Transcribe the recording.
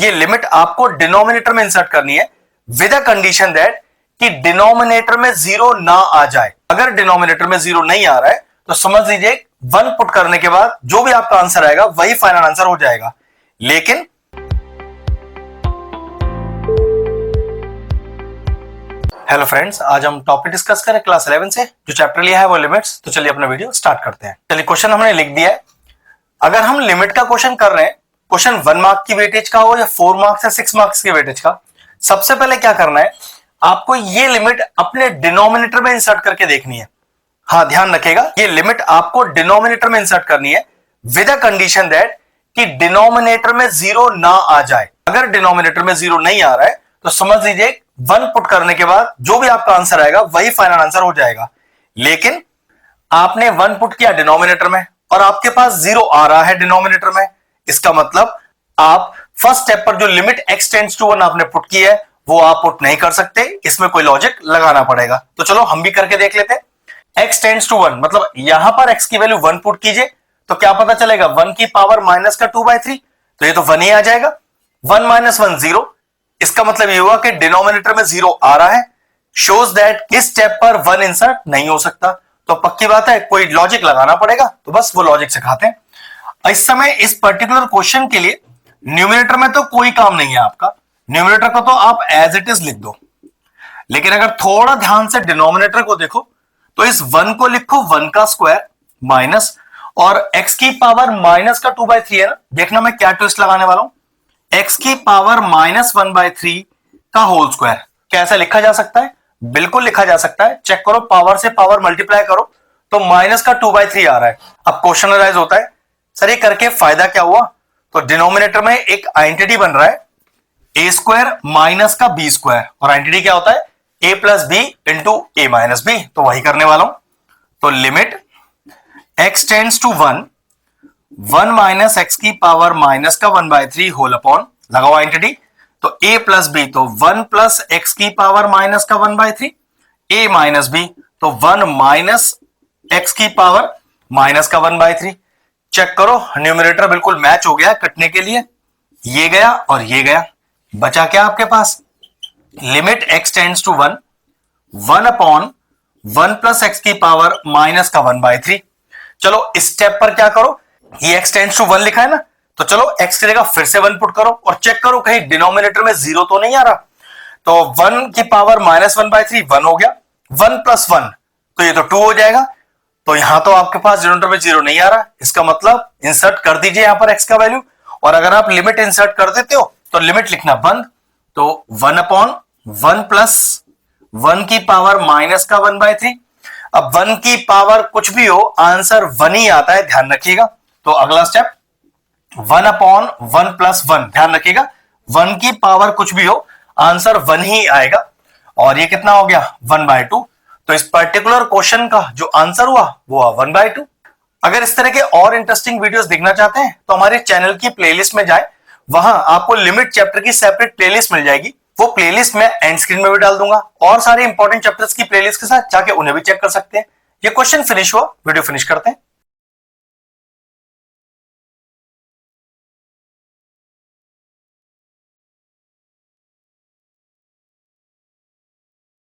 ये लिमिट आपको डिनोमिनेटर में इंसर्ट करनी है विद अ कंडीशन दैट कि डिनोमिनेटर में जीरो ना आ जाए। अगर डिनोमिनेटर में जीरो नहीं आ रहा है तो समझ लीजिए 1 पुट करने के बाद जो भी आपका आंसर आएगा वही फाइनल आंसर हो जाएगा। लेकिन हेलो फ्रेंड्स, आज हम टॉपिक डिस्कस करें क्लास 11 से, जो चैप्टर लिया है वो लिमिट्स। तो चलिए अपना वीडियो स्टार्ट करते हैं। चलिए क्वेश्चन हमने लिख दिया है। अगर हम लिमिट का क्वेश्चन कर रहे हैं, क्वेश्चन 1 मार्क की वेटेज का हो या 4 मार्क्स या 6 मार्क्स की वेटेज का, सबसे पहले क्या करना है, आपको ये लिमिट अपने डिनोमिनेटर में इंसर्ट करके देखनी है। हाँ, ध्यान रखिएगा, ये लिमिट आपको डिनोमिनेटर में इंसर्ट करनी है विद अ कंडीशन दैट कि डिनोमिनेटर में जीरो ना आ जाए। अगर डिनोमिनेटर में जीरो नहीं आ रहा है तो समझ लीजिए 1 पुट करने के बाद जो भी आपका आंसर आएगा वही फाइनल आंसर हो जाएगा। लेकिन आपने 1 पुट किया डिनोमिनेटर में और आपके पास जीरो आ रहा है डिनोमिनेटर में, इसका मतलब आप फर्स्ट स्टेप पर जो लिमिट x टेंड्स टू 1 आपने पुट की है वो आप पुट नहीं कर सकते, इसमें कोई लॉजिक लगाना पड़ेगा। तो चलो हम भी करके देख लेते हैं। x टेंड्स टू 1 मतलब यहां पर x की वैल्यू 1 पुट कीजिए तो क्या पता चलेगा 1 की पावर माइनस का 2/3, तो ये तो 1 ही आ जाएगा। 1 माइनस 1 0, इसका मतलब ये हुआ कि डिनोमिनेटर में जीरो आ रहा है, शोज दैट इस स्टेप पर 1 इंसर्ट नहीं हो सकता। तो पक्की बात है कोई लॉजिक लगाना पड़ेगा, तो बस वो लॉजिक सिखाते हैं। इस समय इस पर्टिकुलर क्वेश्चन के लिए न्यूमरेटर में तो कोई काम नहीं है आपका, न्यूमरेटर को तो आप एज इट इज लिख दो। लेकिन अगर थोड़ा ध्यान से डिनोमिनेटर को देखो तो इस 1 को लिखो 1 का स्क्वायर माइनस, और x की पावर माइनस का 2/3 है ना। देखना मैं क्या ट्विस्ट लगाने वाला हूं, x की पावर माइनस 1/3 का होल स्क्वायर। कैसे लिखा जा सकता है? बिल्कुल लिखा जा सकता है, चेक करो, पावर से पावर मल्टीप्लाई करो तो माइनस का 2/3 आ रहा है। अब क्वेश्चन अराइज होता है, सर ये करके फायदा क्या हुआ? तो डिनोमिनेटर में एक आइडेंटिटी बन रहा है ए स्क्वायर माइनस का बी स्क्वायर, और आइडेंटिटी क्या होता है? A plus b into a minus b. तो वही करने वाला हूं। तो limit x tends to 1, 1 minus x की पावर माइनस का 1/3 होल अपॉन, लगाओ आइडेंटिटी, तो a प्लस बी तो 1 प्लस एक्स की पावर माइनस का 1/3, a माइनस बी तो 1 माइनस एक्स की पावर माइनस का 1/3। चेक करो, न्यूमरेटर बिल्कुल मैच हो गया कटने के लिए, ये गया और ये गया, बचा क्या आपके पास? Limit x tends to 1, 1 upon 1 plus x की पावर माइनस का 1/3। चलो इस स्टेप पर क्या करो, ये x टेंड्स टू 1 लिखा है ना, तो चलो x की जगह फिर से 1 पुट करो और चेक करो कहीं डिनोमिनेटर में जीरो तो नहीं आ रहा। तो 1 की पावर माइनस 1/3 1 हो गया, 1 प्लस 1 तो ये तो 2 हो जाएगा। तो यहां तो आपके पास डिनोमिनेटर में जीरो नहीं आ रहा, इसका मतलब इंसर्ट कर दीजिए यहां पर x का वैल्यू, और अगर आप लिमिट इंसर्ट कर देते हो तो लिमिट लिखना बंद। तो 1 अपॉन 1 प्लस 1 की पावर माइनस का 1/3। अब 1 की पावर कुछ भी हो, आंसर 1 ही आता है, ध्यान रखिएगा। तो अगला स्टेप 1 अपॉन 1 प्लस 1, ध्यान रखिएगा 1 की पावर कुछ भी हो, आंसर 1 ही आएगा, और ये कितना हो गया? 1/2। तो इस पर्टिकुलर क्वेश्चन का जो आंसर हुआ वो 1/2। अगर इस तरह के और इंटरेस्टिंग वीडियोस देखना चाहते हैं तो हमारे चैनल की प्लेलिस्ट में जाएं, वहां आपको लिमिट चैप्टर की सेपरेट प्लेलिस्ट मिल जाएगी। वो प्लेलिस्ट मैं एंड स्क्रीन में भी डाल दूंगा, और सारे इंपॉर्टेंट चैप्टर्स की प्लेलिस्ट के साथ जाके उन्हें भी चेक कर सकते हैं। ये क्वेश्चन फिनिश हुआ, वीडियो फिनिश करते हैं।